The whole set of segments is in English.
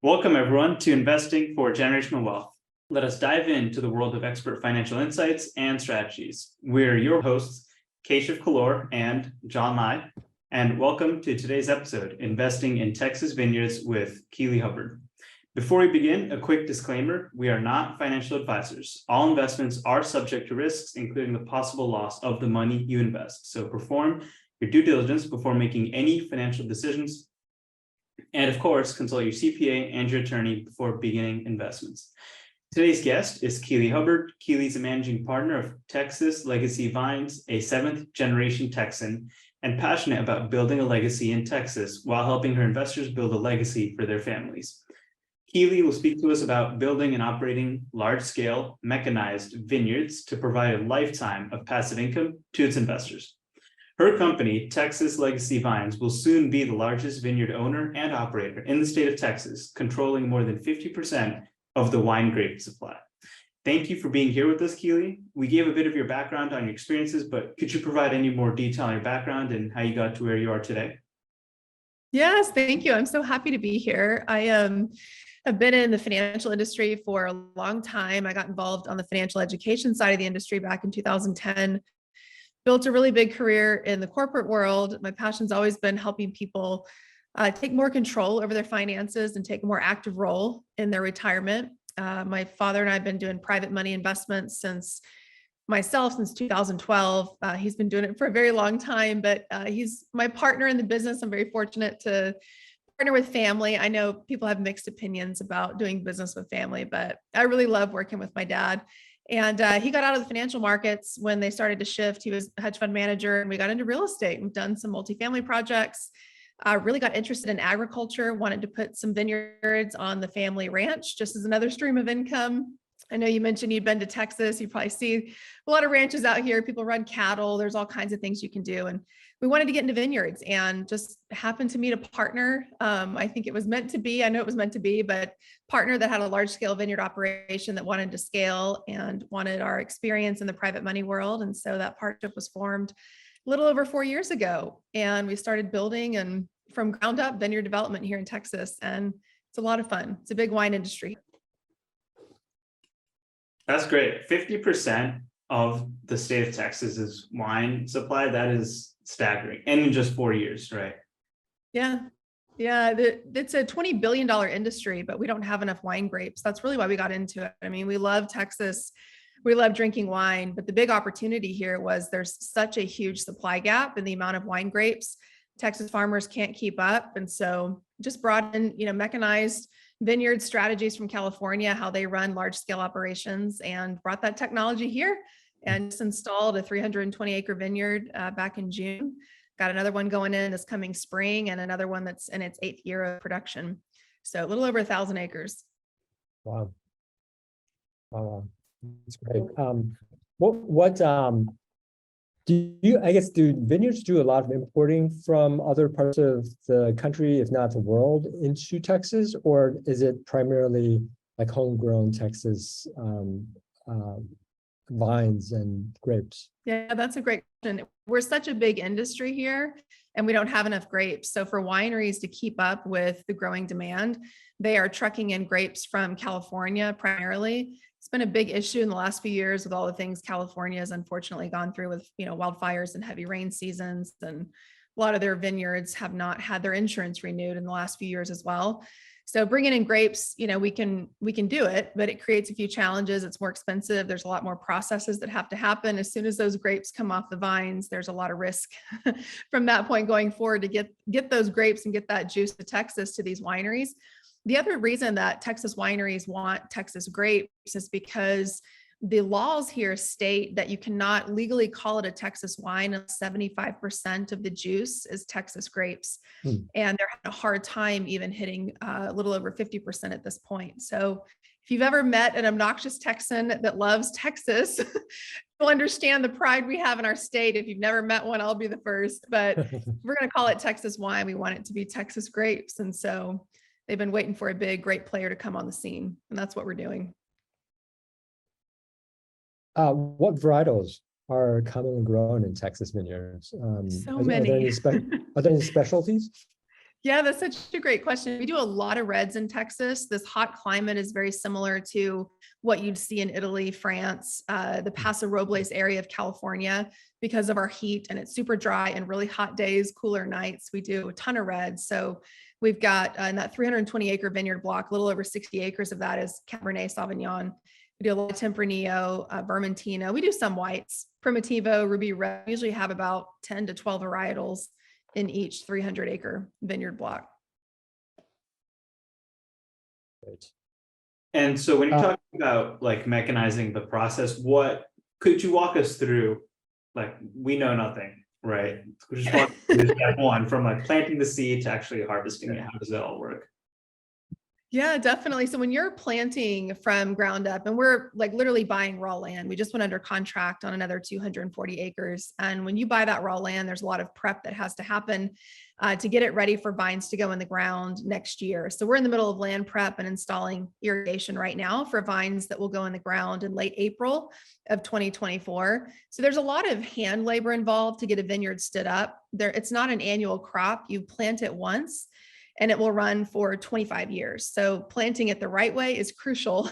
Welcome, everyone, to Investing for Generational Wealth. Let us dive into the world of expert financial insights and strategies. We're your hosts, Keshav Kalor and John Lai, and welcome to today's episode, Investing in Texas Vineyards with Keeley Hubbard. Before we begin, a quick disclaimer: we are not financial advisors. All investments are subject to risks, including the possible loss of the money you invest. So perform your due diligence before making any financial decisions. And of course, consult your CPA and your attorney before beginning investments. Today's guest is Keeley Hubbard. Keeley's a managing partner of Texas Legacy Vines, a seventh-generation Texan, and passionate about building a legacy in Texas while helping her investors build a legacy for their families. Keeley will speak to us about building and operating large-scale mechanized vineyards to provide a lifetime of passive income to its investors. Her company, Texas Legacy Vines, will soon be the largest vineyard owner and operator in the state of Texas, controlling more than 50% of the wine grape supply. Thank you for being here with us, Keeley. We gave a bit of your background on your experiences, but could you provide any more detail on your background and how you got to where you are today? Yes, thank you. I'm so happy to be here. I have been in the financial industry for a long time. I got involved on the financial education side of the industry back in 2010. Built a really big career in the corporate world. My passion's always been helping people take more control over their finances and take a more active role in their retirement. My father and I have been doing private money investments since 2012. He's been doing it for a very long time, but he's my partner in the business. I'm very fortunate to partner with family. I know people have mixed opinions about doing business with family, but I really love working with my dad. And he got out of the financial markets when they started to shift. He was a hedge fund manager, and we got into real estate. We've done some multifamily projects, really got interested in agriculture, wanted to put some vineyards on the family ranch just as another stream of income. I know you mentioned you've been to Texas. You probably see a lot of ranches out here. People run cattle. There's all kinds of things you can do. And we wanted to get into vineyards and just happened to meet a partner. I think it was meant to be. I know it was meant to be, but partner that had a large scale vineyard operation that wanted to scale and wanted our experience in the private money world. And so that partnership was formed a little over 4 years ago. And we started building and from ground up vineyard development here in Texas. And it's a lot of fun. It's a big wine industry. That's great. 50% of the state of Texas's wine supply, that is staggering. And in just 4 years, right? Yeah. It's a $20 billion industry, but we don't have enough wine grapes. That's really why we got into it. I mean, we love Texas. We love drinking wine, but the big opportunity here was there's such a huge supply gap in the amount of wine grapes. Texas farmers can't keep up. And so just brought in, mechanized vineyard strategies from California, how they run large scale operations, and brought that technology here and just installed a 320 acre vineyard back in June. Got another one going in this coming spring and another one that's in its 8th year of production. So a little over 1,000 acres. Wow. That's great. What do vineyards do a lot of importing from other parts of the country, if not the world, into Texas, or is it primarily like homegrown Texas vines and grapes? Yeah, that's a great question. We're such a big industry here and we don't have enough grapes. So for wineries to keep up with the growing demand, they are trucking in grapes from California primarily. It's been a big issue in the last few years with all the things California has unfortunately gone through with, wildfires and heavy rain seasons. And a lot of their vineyards have not had their insurance renewed in the last few years as well. So bringing in grapes, we can do it, but it creates a few challenges. It's more expensive. There's a lot more processes that have to happen. As soon as those grapes come off the vines, there's a lot of risk from that point going forward to get those grapes and get that juice to Texas to these wineries. The other reason that Texas wineries want Texas grapes is because the laws here state that you cannot legally call it a Texas wine unless 75% of the juice is Texas grapes. And they're having a hard time even hitting a little over 50% at this point. So if you've ever met an obnoxious Texan that loves Texas, you'll understand the pride we have in our state. If you've never met one, I'll be the first. But we're going to call it Texas wine. We want it to be Texas grapes. And so they've been waiting for a big grape player to come on the scene. And that's what we're doing. What varietals are commonly grown in Texas vineyards? So Are there many. are there any specialties? Yeah, that's such a great question. We do a lot of reds in Texas. This hot climate is very similar to what you'd see in Italy, France, the Paso Robles area of California because of our heat, and it's super dry and really hot days, cooler nights. We do a ton of reds. So we've got in that 320-acre vineyard block, a little over 60 acres of that is Cabernet Sauvignon. We do a lot of Tempranillo, Vermentino. We do some whites, Primitivo, Ruby Red. We usually have about 10 to 12 varietals in each 300-acre vineyard block. Great. And so when you're talking about like mechanizing the process, what could you walk us through? Like, we know nothing, right? Just walk through step one, from like planting the seed to actually harvesting it. How does that all work? Yeah, definitely. So when you're planting from ground up, and we're like literally buying raw land, we just went under contract on another 240 acres. And when you buy that raw land, there's a lot of prep that has to happen to get it ready for vines to go in the ground next year. So we're in the middle of land prep and installing irrigation right now for vines that will go in the ground in late April of 2024. So there's a lot of hand labor involved to get a vineyard stood up. It's not an annual crop. You plant it once, and it will run for 25 years. So planting it the right way is crucial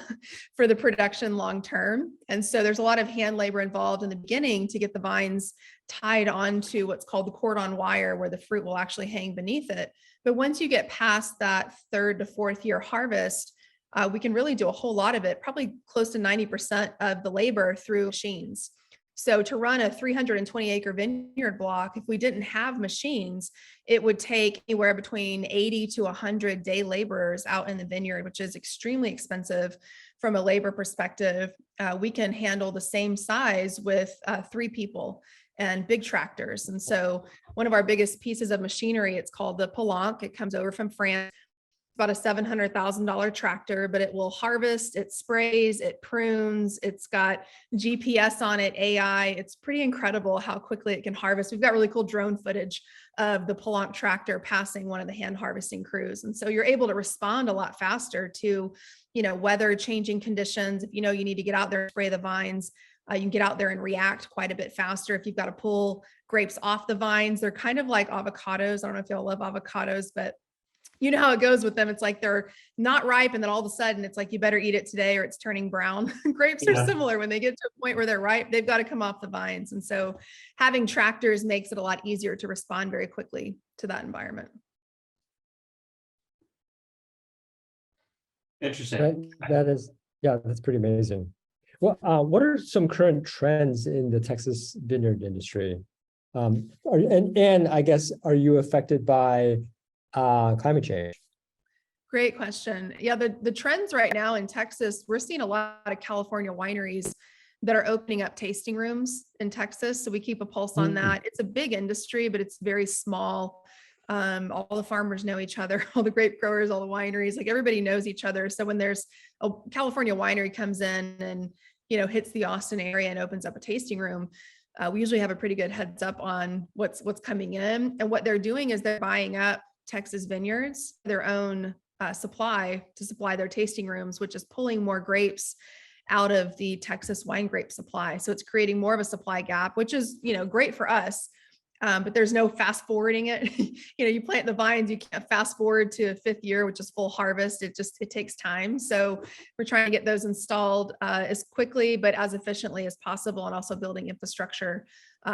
for the production long term. And so there's a lot of hand labor involved in the beginning to get the vines tied onto what's called the cordon wire, where the fruit will actually hang beneath it. But once you get past that 3rd to 4th year harvest, we can really do a whole lot of it, probably close to 90% of the labor through machines. So to run a 320-acre vineyard block, if we didn't have machines, it would take anywhere between 80 to 100 day laborers out in the vineyard, which is extremely expensive from a labor perspective. We can handle the same size with 3 people and big tractors. And so one of our biggest pieces of machinery, it's called the Palanque. It comes over from France. About a $700,000 tractor, but it will harvest, it sprays, it prunes, it's got GPS on it, AI. It's pretty incredible how quickly it can harvest. We've got really cool drone footage of the Palanque tractor passing one of the hand harvesting crews. And so you're able to respond a lot faster to, weather changing conditions. If you know you need to get out there and spray the vines, you can get out there and react quite a bit faster. If you've got to pull grapes off the vines, they're kind of like avocados. I don't know if y'all love avocados, but you know how it goes with them. It's like they're not ripe, and then all of a sudden it's like you better eat it today or it's turning brown. Grapes are similar. When they get to a point where they're ripe, they've got to come off the vines. And so having tractors makes it a lot easier to respond very quickly to that environment. Interesting. That's pretty amazing. Well, what are some current trends in the Texas vineyard industry? And I guess, are you affected by climate change? Great question. Yeah, the trends right now in Texas, we're seeing a lot of California wineries that are opening up tasting rooms in Texas. So we keep a pulse on that. It's a big industry, but it's very small. All the farmers know each other, all the grape growers, all the wineries, like everybody knows each other. So when there's a California winery comes in and, hits the Austin area and opens up a tasting room, we usually have a pretty good heads up on what's coming in. And what they're doing is they're buying up Texas Vineyards, their own supply to supply their tasting rooms, which is pulling more grapes out of the Texas wine grape supply. So it's creating more of a supply gap, which is, great for us. But there's no fast forwarding it. You plant the vines, you can't fast forward to 5th year, which is full harvest. It takes time. So we're trying to get those installed as quickly, but as efficiently as possible, and also building infrastructure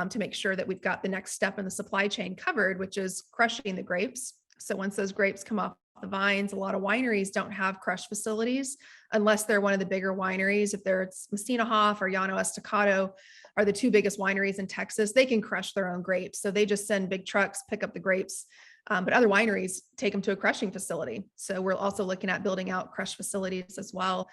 to make sure that we've got the next step in the supply chain covered, which is crushing the grapes. So once those grapes come off the vines, a lot of wineries don't have crush facilities unless they're one of the bigger wineries. If it's Messina Hoff or Llano Estacado are the 2 biggest wineries in Texas, they can crush their own grapes. So they just send big trucks, pick up the grapes, but other wineries take them to a crushing facility. So we're also looking at building out crush facilities as well.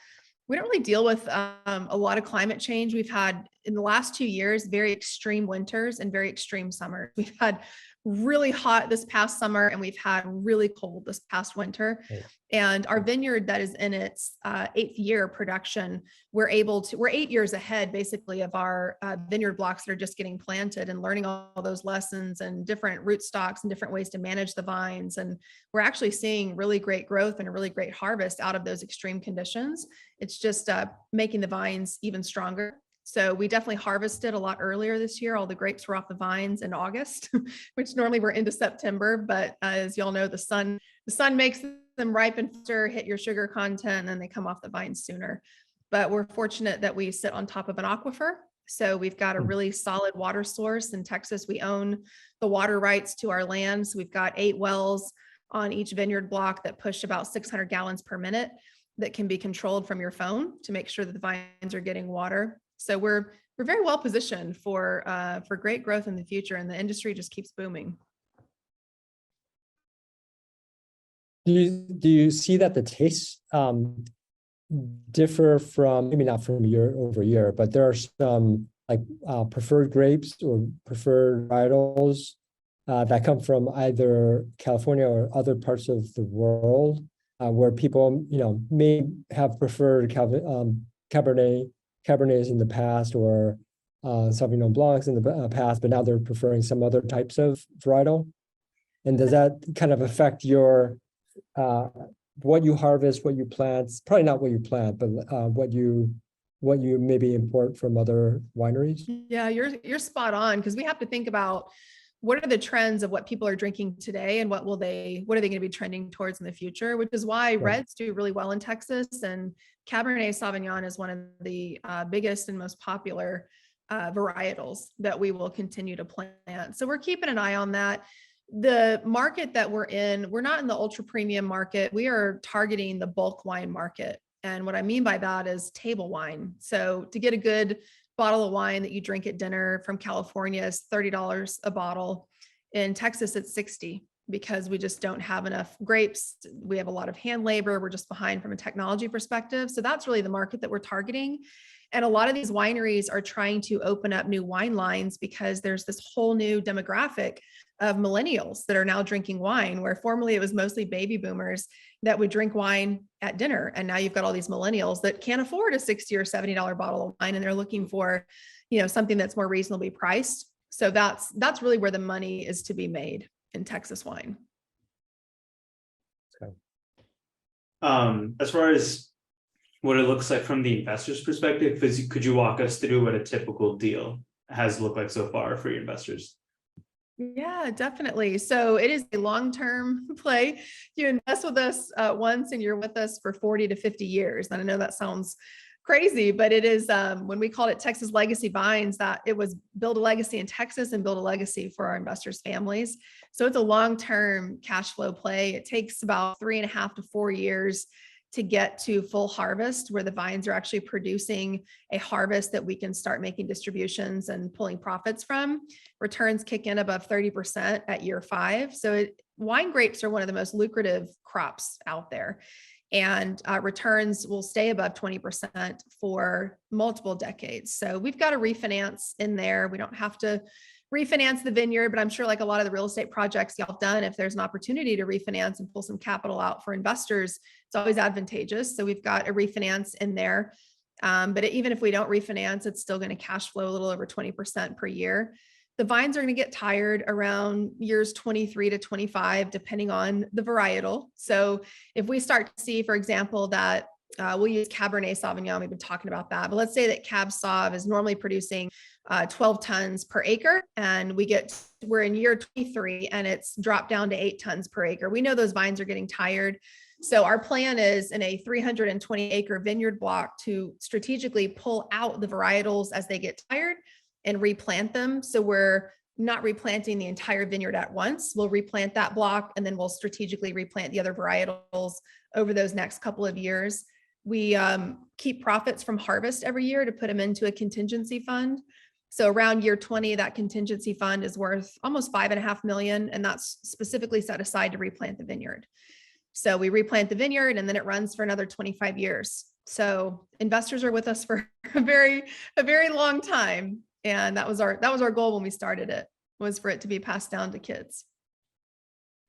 We don't really deal with a lot of climate change. We've had, in the last 2 years, very extreme winters and very extreme summers. We've had really hot this past summer, and we've had really cold this past winter. Right. And our vineyard that is in its 8th year production, we're 8 years ahead basically of our vineyard blocks that are just getting planted, and learning all those lessons and different root stocks and different ways to manage the vines. And we're actually seeing really great growth and a really great harvest out of those extreme conditions. It's just making the vines even stronger So we definitely harvested a lot earlier this year. All the grapes were off the vines in August, which normally we're into September. But as y'all know, the sun makes them ripen faster, hit your sugar content, and then they come off the vines sooner. But we're fortunate that we sit on top of an aquifer. So we've got a really solid water source in Texas. We own the water rights to our land. So we've got 8 wells on each vineyard block that push about 600 gallons per minute that can be controlled from your phone to make sure that the vines are getting water. So we're very well positioned for great growth in the future, and the industry just keeps booming. Do you see that the tastes differ from, maybe not from year over year, but there are some like preferred grapes or preferred varietals that come from either California or other parts of the world where people, may have preferred Cabernets in the past or Sauvignon Blancs in the past, but now they're preferring some other types of varietal. And does that kind of affect your what you harvest, what you plant? Probably not what you plant, but what you maybe import from other wineries? Yeah, you're spot on, because we have to think about what are the trends of what people are drinking today and what are they going to be trending towards in the future, which is why reds do really well in Texas, and Cabernet Sauvignon is one of the biggest and most popular varietals that we will continue to plant. So we're keeping an eye on that. The market that we're in, we're not in the ultra premium market. We are targeting the bulk wine market. And what I mean by that is table wine. So to get a good bottle of wine that you drink at dinner from California is $30 a bottle. In Texas, it's $60, because we just don't have enough grapes. We have a lot of hand labor. We're just behind from a technology perspective. So that's really the market that we're targeting. And a lot of these wineries are trying to open up new wine lines because there's this whole new demographic of millennials that are now drinking wine, where formerly it was mostly baby boomers that would drink wine at dinner. And now you've got all these millennials that can't afford a $60 or $70 bottle of wine, and they're looking for, something that's more reasonably priced. So that's really where the money is to be made in Texas wine. Okay. As far as what it looks like from the investor's perspective, could you walk us through what a typical deal has looked like so far for your investors? Yeah, definitely. So it is a long-term play. You invest with us once and you're with us for 40 to 50 years. And I know that sounds crazy, but it is, when we called it Texas Legacy Vines, that it was build a legacy in Texas and build a legacy for our investors' families. So it's a long-term cash flow play. It takes about 3.5 to 4 years to get to full harvest, where the vines are actually producing a harvest that we can start making distributions and pulling profits from. Returns kick in above 30% at year 5. So wine grapes are one of the most lucrative crops out there. And returns will stay above 20% for multiple decades. So we've got a refinance in there. We don't have to refinance the vineyard, but I'm sure, like a lot of the real estate projects y'all have done, if there's an opportunity to refinance and pull some capital out for investors, it's always advantageous. So we've got a refinance in there. But even if we don't refinance, it's still going to cash flow a little over 20% per year. The vines are going to get tired around years 23 to 25, depending on the varietal. So if we start to see, for example, that we'll use Cabernet Sauvignon, we've been talking about that, but let's say that Cab Sauv is normally producing 12 tons per acre, and we're in year 23 and it's dropped down to 8 tons per acre. We know those vines are getting tired. So our plan is, in a 320 acre vineyard block, to strategically pull out the varietals as they get tired and replant them. So we're not replanting the entire vineyard at once. We'll replant that block, and then we'll strategically replant the other varietals over those next couple of years. We keep profits from harvest every year to put them into a contingency fund. So around year 20, that contingency fund is worth almost $5.5 million, and that's specifically set aside to replant the vineyard. So we replant the vineyard, and then it runs for another 25 years. So investors are with us for a very long time. And that was our goal when we started it, was for it to be passed down to kids.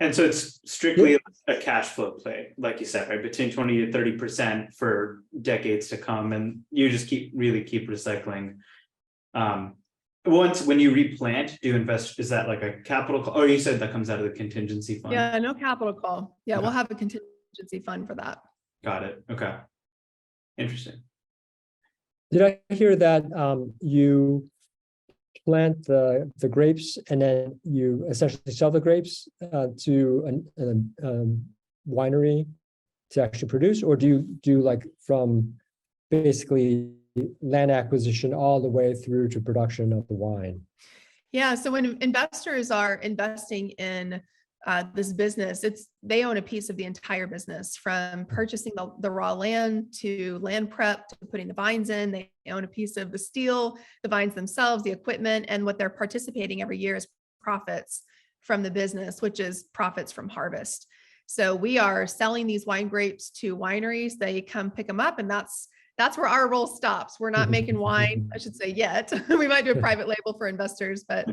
And so it's strictly a cash flow play, like you said, right? Between 20 to 30% for decades to come. And you just keep recycling. When you replant, do you invest, is that like a capital call? Oh, you said that comes out of the contingency fund. Yeah, no capital call. Yeah, we'll have a contingency fund for that. Got it. Okay. Interesting. Did I hear that you plant the grapes and then you essentially sell the grapes to a winery to actually produce, or do you do like from basically land acquisition all the way through to production of the wine? Yeah, so when investors are investing in this business, they own a piece of the entire business, from purchasing the raw land to land prep to putting the vines in. They own a piece of the steel, the vines themselves, the equipment, and what they're participating every year is profits from the business, which is profits from harvest. So we are selling these wine grapes to wineries. They come pick them up, and that's where our role stops. We're not making wine, I should say, yet. We might do a private label for investors, but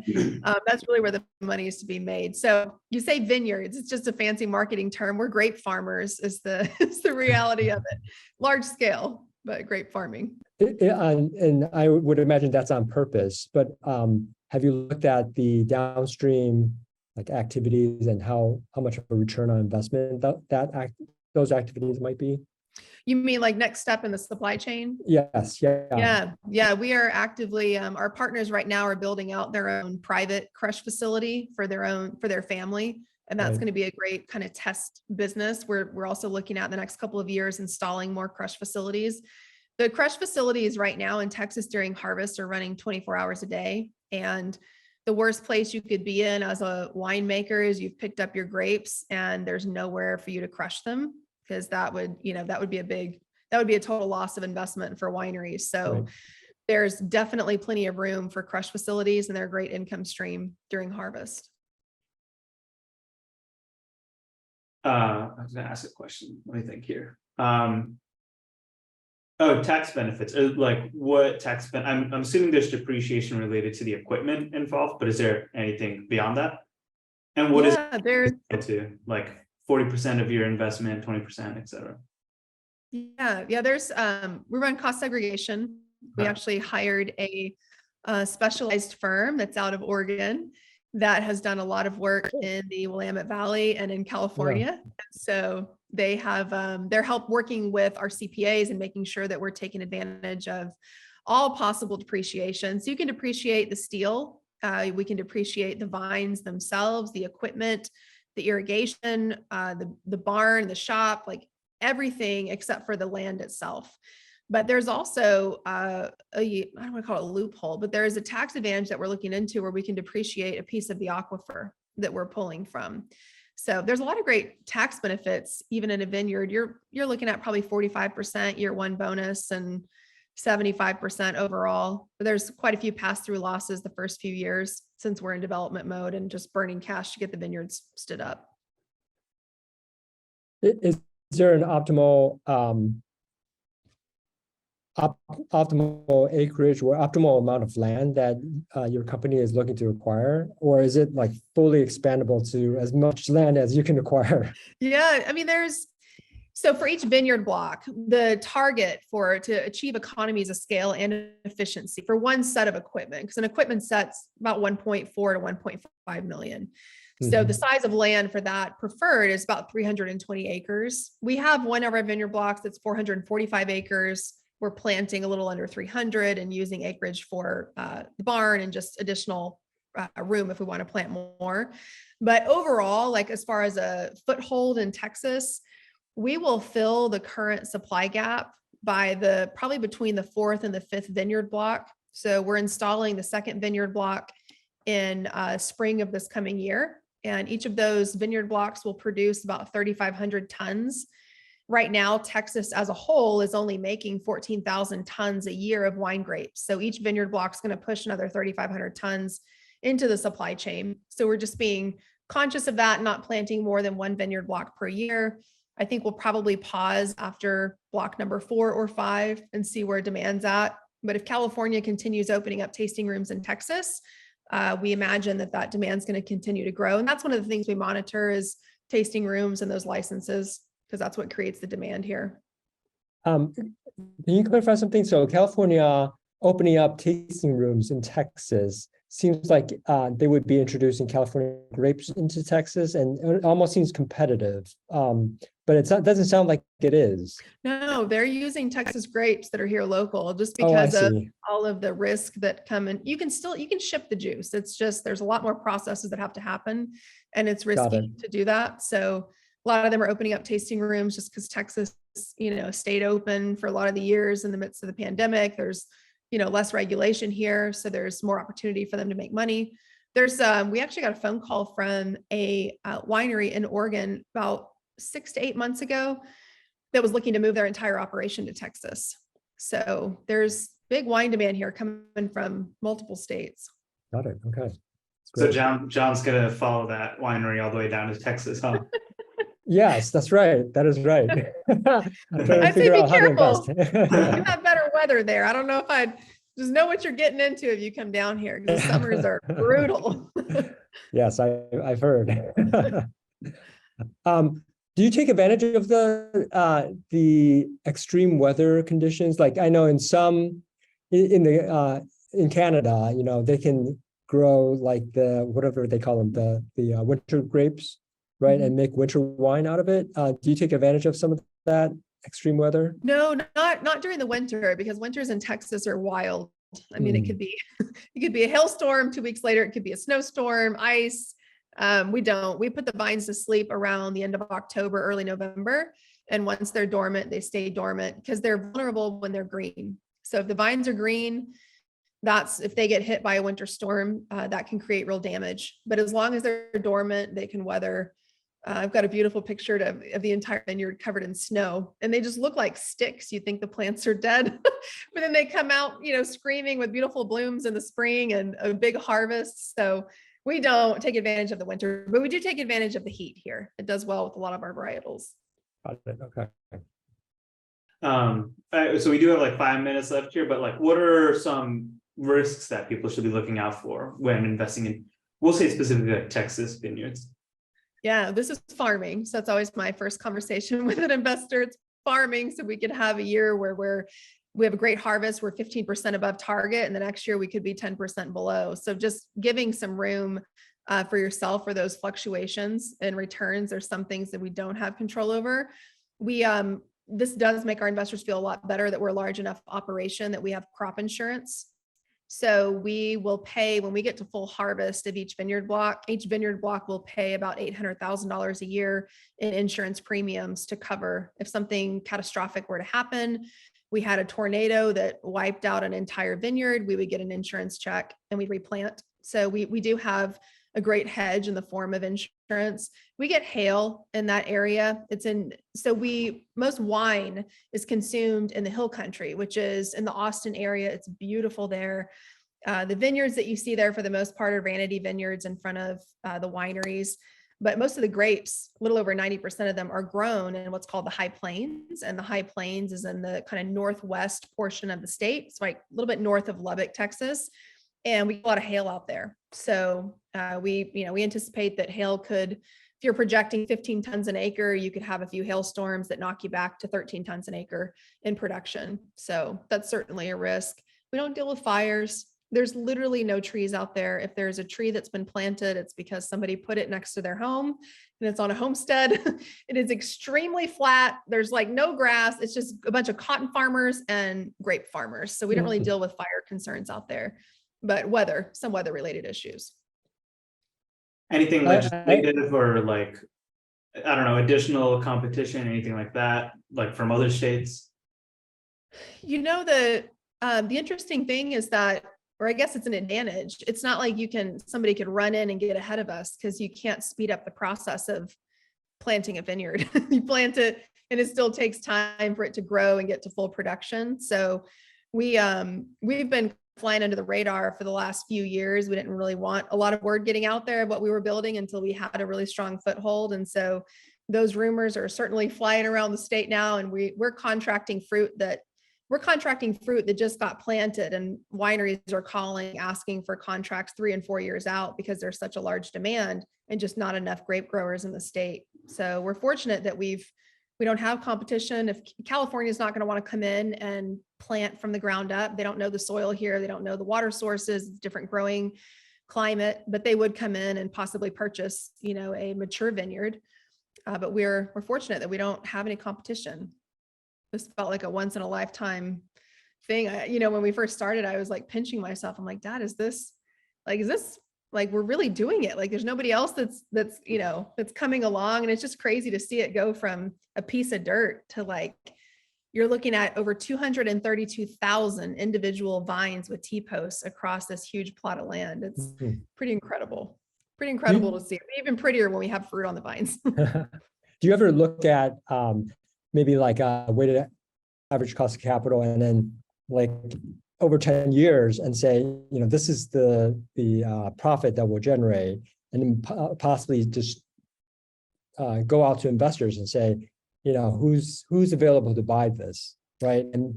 that's really where the money is to be made. So you say vineyards, it's just a fancy marketing term. We're grape farmers is the reality of it. Large scale, but grape farming. And I would imagine that's on purpose, but have you looked at the downstream like activities and how much of a return on investment those activities might be? You mean like next step in the supply chain? Yes. Yeah. Yeah. We are actively, our partners right now are building out their own private crush facility for their family. And that's going to be a great kind of test business. We're also looking at the next couple of years installing more crush facilities. The crush facilities right now in Texas during harvest are running 24 hours a day. And the worst place you could be in as a winemaker is you've picked up your grapes and there's nowhere for you to crush them, because that would be a total loss of investment for wineries. So there's definitely plenty of room for crush facilities, and they're a great income stream during harvest. I was gonna ask a question. Let me think here. Tax benefits. Like what tax I'm assuming there's depreciation related to the equipment involved, but is there anything beyond that? And what is there to like 40% of your investment, 20%, et cetera? Yeah. There's we run cost segregation. We actually hired a specialized firm that's out of Oregon that has done a lot of work in the Willamette Valley and in California. So they have their help working with our CPAs and making sure that we're taking advantage of all possible depreciation. So you can depreciate the steel, we can depreciate the vines themselves, the equipment, the irrigation, the barn, the shop, like everything except for the land itself. But there's also I don't want to call it a loophole, but there is a tax advantage that we're looking into where we can depreciate a piece of the aquifer that we're pulling from. So there's a lot of great tax benefits, even in a vineyard. You're looking at probably 45% year one bonus and 75% overall. But there's quite a few pass-through losses the first few years since we're in development mode and just burning cash to get the vineyards stood up. Is there an optimal optimal acreage or optimal amount of land that your company is looking to acquire, or is it like fully expandable to as much land as you can acquire? Yeah, I mean, so for each vineyard block, the target to achieve economies of scale and efficiency for one set of equipment, because an equipment set's about 1.4 to 1.5 million. So the size of land for that preferred is about 320 acres. We have one of our vineyard blocks that's 445 acres. We're planting a little under 300 and using acreage for the barn and just additional room if we want to plant more. But overall, like as far as a foothold in Texas, we will fill the current supply gap by probably between the 4th and the 5th vineyard block. So we're installing the 2nd vineyard block in spring of this coming year. And each of those vineyard blocks will produce about 3,500 tons. Right now, Texas as a whole is only making 14,000 tons a year of wine grapes. So each vineyard block is going to push another 3,500 tons into the supply chain. So we're just being conscious of that, not planting more than one vineyard block per year. I think we'll probably pause after block number 4 or 5 and see where demand's at. But if California continues opening up tasting rooms in Texas, we imagine that demand's going to continue to grow. And that's one of the things we monitor is tasting rooms and those licenses, because that's what creates the demand here. Can you clarify something? So California opening up tasting rooms in Texas, seems like they would be introducing California grapes into Texas, and it almost seems competitive. But doesn't sound like it is. No, they're using Texas grapes that are here local just Oh, I because of see. all of the risk that come in. You can ship the juice. It's just, there's a lot more processes that have to happen, and it's Got risky to do that. So a lot of them are opening up tasting rooms just because Texas, stayed open for a lot of the years in the midst of the pandemic. There's, less regulation here. So there's more opportunity for them to make money. There's, we actually got a phone call from a winery in Oregon about 6 to 8 months ago that was looking to move their entire operation to Texas. So there's big wine demand here coming from multiple states. Got it. Okay. That's So great. John's gonna follow that winery all the way down to Texas, huh? Yes, that's right. That is right. I'm trying to I'd say figure be out how to careful. invest. You have better weather there. I don't know if I'd just know what you're getting into if you come down here, because the summers are brutal. Yes, I've heard. Do you take advantage of the extreme weather conditions? Like I know in Canada, they can grow like whatever they call them, the winter grapes, right? Mhm. And make winter wine out of it. Do you take advantage of some of that extreme weather? No, not during the winter, because winters in Texas are wild. I mean, it could be a hailstorm. 2 weeks later, it could be a snowstorm, ice. We put the vines to sleep around the end of October, early November. And once they're dormant, they stay dormant because they're vulnerable when they're green. So if the vines are green, if they get hit by a winter storm, that can create real damage. But as long as they're dormant, they can weather. I've got a beautiful picture of the entire vineyard covered in snow, and they just look like sticks. You think the plants are dead, but then they come out, screaming with beautiful blooms in the spring and a big harvest. So we don't take advantage of the winter, but we do take advantage of the heat here. It does well with a lot of our varietals. Got it. Okay. So we do have like 5 minutes left here, but like, what are some risks that people should be looking out for when investing in, we'll say specifically like Texas vineyards? Yeah, this is farming. So that's always my first conversation with an investor. It's farming. So we could have a year where we have a great harvest. We're 15% above target. And the next year we could be 10% below. So just giving some room for yourself for those fluctuations and returns. There's some things that we don't have control over. This does make our investors feel a lot better that we're a large enough operation that we have crop insurance. So we will pay when we get to full harvest of each vineyard block will pay about $800,000 a year in insurance premiums to cover if something catastrophic were to happen. We had a tornado that wiped out an entire vineyard, we would get an insurance check and we'd replant. So we do have a great hedge in the form of insurance. We get hail in that area. Most wine is consumed in the hill country, which is in the Austin area. It's beautiful there. The vineyards that you see there for the most part are vanity vineyards in front of the wineries, but most of the grapes, a little over 90% of them are grown in what's called the High Plains. And the High Plains is in the kind of northwest portion of the state. It's like a little bit north of Lubbock, Texas. And we get a lot of hail out there. So we anticipate that hail could, if you're projecting 15 tons an acre, you could have a few hailstorms that knock you back to 13 tons an acre in production. So that's certainly a risk. We don't deal with fires. There's literally no trees out there. If there's a tree that's been planted, it's because somebody put it next to their home and it's on a homestead. It is extremely flat. There's like no grass. It's just a bunch of cotton farmers and grape farmers. So we don't really deal with fire concerns out there, but some weather related issues. Anything legislative or like, I don't know, additional competition, anything like that, like from other states? The interesting thing is that, or I guess it's an advantage. It's not like somebody could run in and get ahead of us because you can't speed up the process of planting a vineyard. You plant it and it still takes time for it to grow and get to full production. So we've been flying under the radar for the last few years. We didn't really want a lot of word getting out there of what we were building until we had a really strong foothold. And so those rumors are certainly flying around the state now. And we're contracting fruit that just got planted, and wineries are calling, asking for contracts 3 and 4 years out because there's such a large demand and just not enough grape growers in the state. So we're fortunate that we've We don't have competition. If California is not going to want to come in and plant from the ground up, they don't know the soil here. They don't know the water sources, different growing climate, but they would come in and possibly purchase, a mature vineyard. But we're fortunate that we don't have any competition. This felt like a once in a lifetime thing. When we first started, I was like pinching myself. I'm like, Dad, is this like, we're really doing it? Like, there's nobody else that's coming along. And it's just crazy to see it go from a piece of dirt to like, you're looking at over 232,000 individual vines with T-posts across this huge plot of land. It's pretty incredible to see. Even prettier when we have fruit on the vines. Do you ever look at maybe like a weighted average cost of capital and then like over 10 years and say, this is the profit that we'll generate, and then possibly just go out to investors and say, who's available to buy this, right? And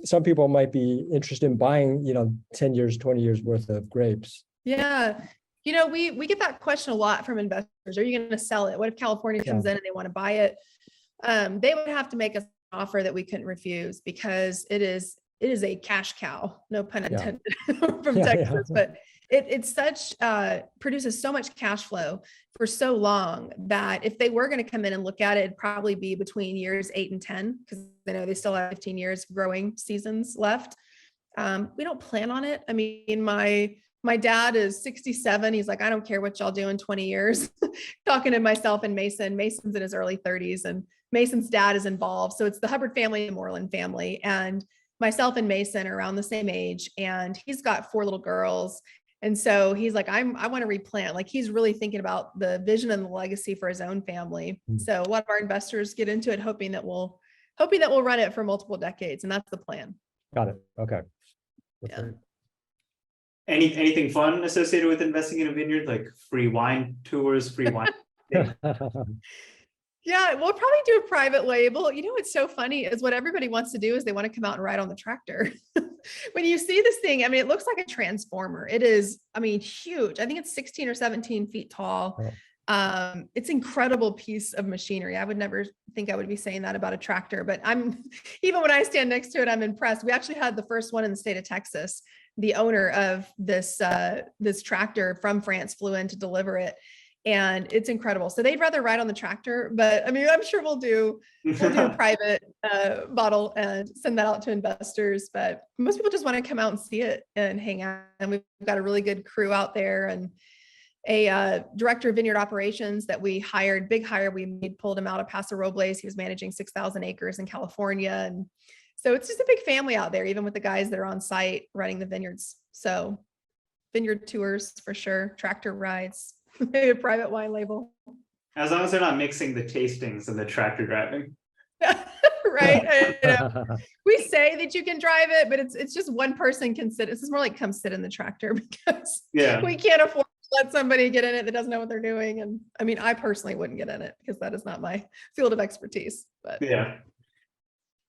some people might be interested in buying, 10 years, 20 years worth of grapes. Yeah. We get that question a lot from investors. Are you going to sell it? What if California comes in and they want to buy it? They would have to make us an offer that we couldn't refuse, because it is a cash cow, no pun intended, from Texas, but it's produces so much cash flow for so long that if they were going to come in and look at it, it'd probably be between years 8 and 10, because they know they still have 15 years growing seasons left. We don't plan on it. I mean, my dad is 67. He's like, I don't care what y'all do in 20 years. Talking to myself and Mason. Mason's in his early 30s, and Mason's dad is involved. So it's the Hubbard family and the Moreland family. And myself and Mason are around the same age, and he's got 4 little girls. And so he's like, I want to replant. Like, he's really thinking about the vision and the legacy for his own family. So a lot of our investors get into it, hoping that we'll run it for multiple decades. And that's the plan. Got it. Okay. Yeah. Anything fun associated with investing in a vineyard, like free wine tours, free wine? Yeah, we'll probably do a private label. What's so funny is what everybody wants to do is they want to come out and ride on the tractor. When you see this thing, it looks like a transformer. It is, huge. I think it's 16 or 17 feet tall. Oh. It's an incredible piece of machinery. I would never think I would be saying that about a tractor, but even when I stand next to it, I'm impressed. We actually had the first one in the state of Texas. The owner of this tractor from France flew in to deliver it. And it's incredible. So they'd rather ride on the tractor, but I'm sure we'll do a private bottle and send that out to investors. But most people just want to come out and see it and hang out. And we've got a really good crew out there, and a director of vineyard operations that we hired, big hire. We pulled him out of Paso Robles. He was managing 6,000 acres in California. And so it's just a big family out there, even with the guys that are on site running the vineyards. So vineyard tours for sure, tractor rides. Maybe a private wine label. As long as they're not mixing the tastings and the tractor driving. Right. We say that you can drive it, but it's just one person can sit. This is more like come sit in the tractor, because we can't afford to let somebody get in it that doesn't know what they're doing. And I personally wouldn't get in it because that is not my field of expertise. But yeah.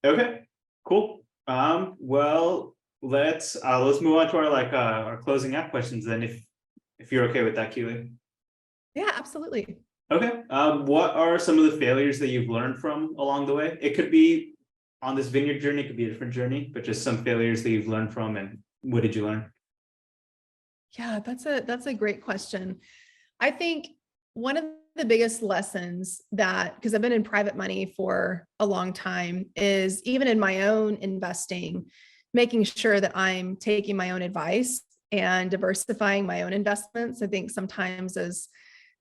Okay, cool. Well, let's move on to our closing app questions then, if you're okay with that, Keeley. Yeah, absolutely. Okay. What are some of the failures that you've learned from along the way? It could be on this vineyard journey, it could be a different journey, but just some failures that you've learned from, and what did you learn? Yeah, that's a great question. I think one of the biggest lessons because I've been in private money for a long time, is even in my own investing, making sure that I'm taking my own advice and diversifying my own investments. I think sometimes as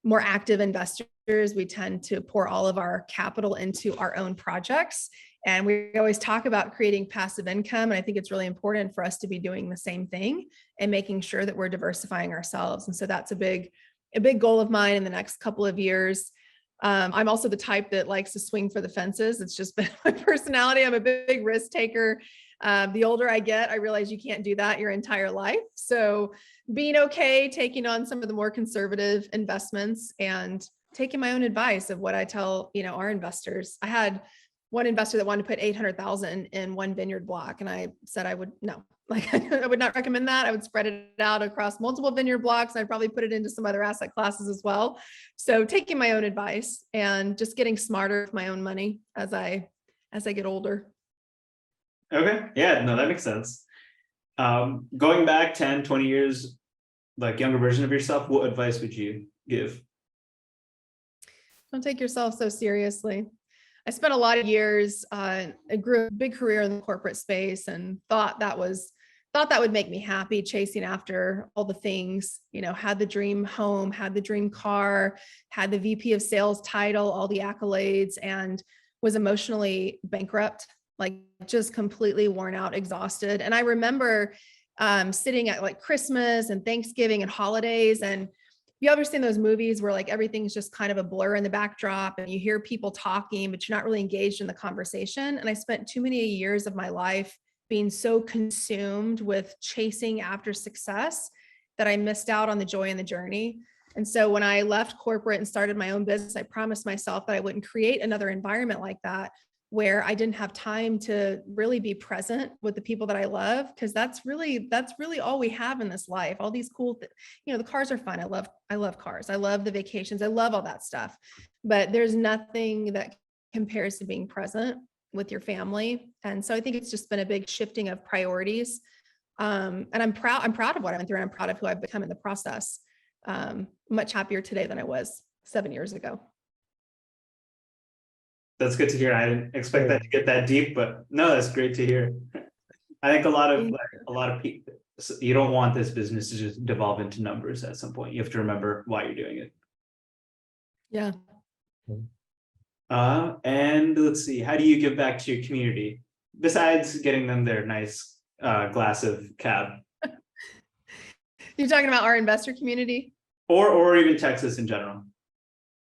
more active investors, we tend to pour all of our capital into our own projects. And we always talk about creating passive income. And I think it's really important for us to be doing the same thing and making sure that we're diversifying ourselves. And so that's a big goal of mine in the next couple of years. I'm also the type that likes to swing for the fences. It's just been my personality. I'm a big risk taker. The older I get, I realize you can't do that your entire life. So being okay, taking on some of the more conservative investments and taking my own advice of what I tell, our investors. I had one investor that wanted to put 800,000 in one vineyard block. And I said, I would no, like I would not recommend that. I would spread it out across multiple vineyard blocks. I'd probably put it into some other asset classes as well. So taking my own advice and just getting smarter with my own money as I get older. Okay. Yeah, no, that makes sense. Going back 10, 20 years, like younger version of yourself, what advice would you give? Don't take yourself so seriously. I spent a lot of years, I grew a big career in the corporate space and thought that would make me happy, chasing after all the things, had the dream home, had the dream car, had the VP of sales title, all the accolades, and was emotionally bankrupt, like just completely worn out, exhausted. And I remember sitting at like Christmas and Thanksgiving and holidays, and you ever seen those movies where like everything's just kind of a blur in the backdrop and you hear people talking, but you're not really engaged in the conversation? And I spent too many years of my life being so consumed with chasing after success that I missed out on the joy and the journey. And so when I left corporate and started my own business, I promised myself that I wouldn't create another environment like that, where I didn't have time to really be present with the people that I love, because that's really all we have in this life. All these cool, the cars are fun. I love cars. I love the vacations. I love all that stuff, but there's nothing that compares to being present with your family. And so I think it's just been a big shifting of priorities. And I'm proud of what I went through, and I'm proud of who I've become in the process. Much happier today than I was 7 years ago. That's good to hear. I didn't expect that to get that deep, but no, that's great to hear. I think a lot of people, you don't want this business to just devolve into numbers at some point. You have to remember why you're doing it. Yeah. And let's see, how do you give back to your community besides getting them their nice glass of cab? You're talking about our investor community? Or even Texas in general.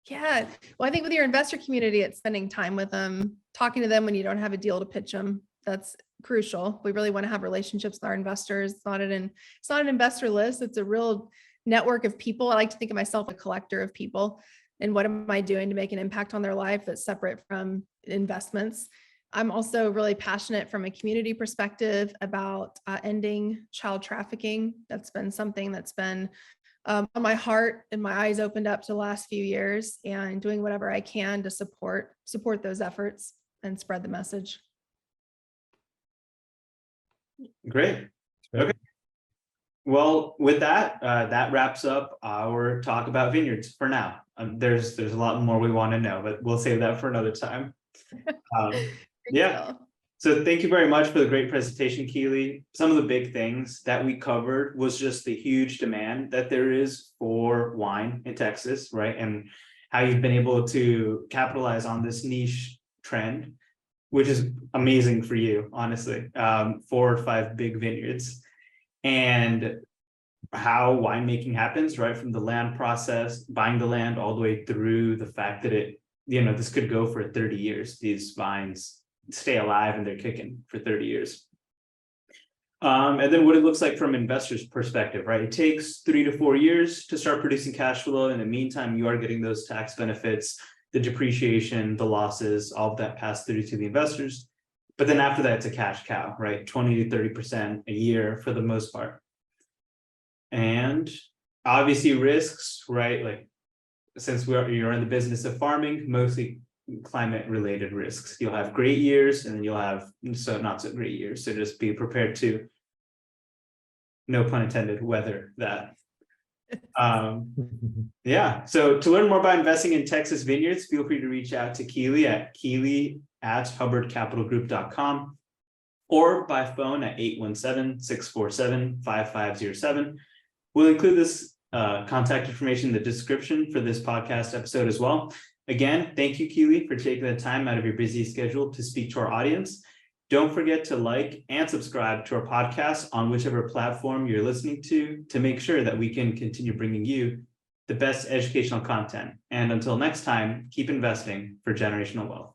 Yeah. Well, I think with your investor community, it's spending time with them, talking to them when you don't have a deal to pitch them. That's crucial. We really want to have relationships with our investors. It's not an investor list. It's a real network of people. I like to think of myself as a collector of people. And what am I doing to make an impact on their life that's separate from investments? I'm also really passionate from a community perspective about ending child trafficking. That's been something that's been on my heart, and my eyes opened up to the last few years, and doing whatever I can to support those efforts and spread the message. Great. Okay. Well, with that, that wraps up our talk about vineyards for now. There's a lot more we want to know, but we'll save that for another time. Yeah. So thank you very much for the great presentation, Keeley. Some of the big things that we covered was just the huge demand that there is for wine in Texas, right? And how you've been able to capitalize on this niche trend, which is amazing for you, honestly. 4 or 5 big vineyards, and how winemaking happens, right? From the land process, buying the land, all the way through the fact that this could go for 30 years. These vines stay alive and they're kicking for 30 years. And then what it looks like from an investor's perspective, right? It takes 3 to 4 years to start producing cash flow. In the meantime, you are getting those tax benefits, the depreciation, the losses, all of that pass through to the investors. But then after that, it's a cash cow, right? 20 to 30% a year for the most part. And obviously risks, right? Like, since you're in the business of farming, mostly climate related risks. You'll have great years, and then you'll have not so great years. So just be prepared to, no pun intended, weather that. Yeah. So to learn more about investing in Texas vineyards, feel free to reach out to Keeley at keeley@hubbardcapitalgroup.com, or by phone at 817-647-5507. We'll include this contact information in the description for this podcast episode as well. Again, thank you, Keeley, for taking the time out of your busy schedule to speak to our audience. Don't forget to like and subscribe to our podcast on whichever platform you're listening to make sure that we can continue bringing you the best educational content. And until next time, keep investing for generational wealth.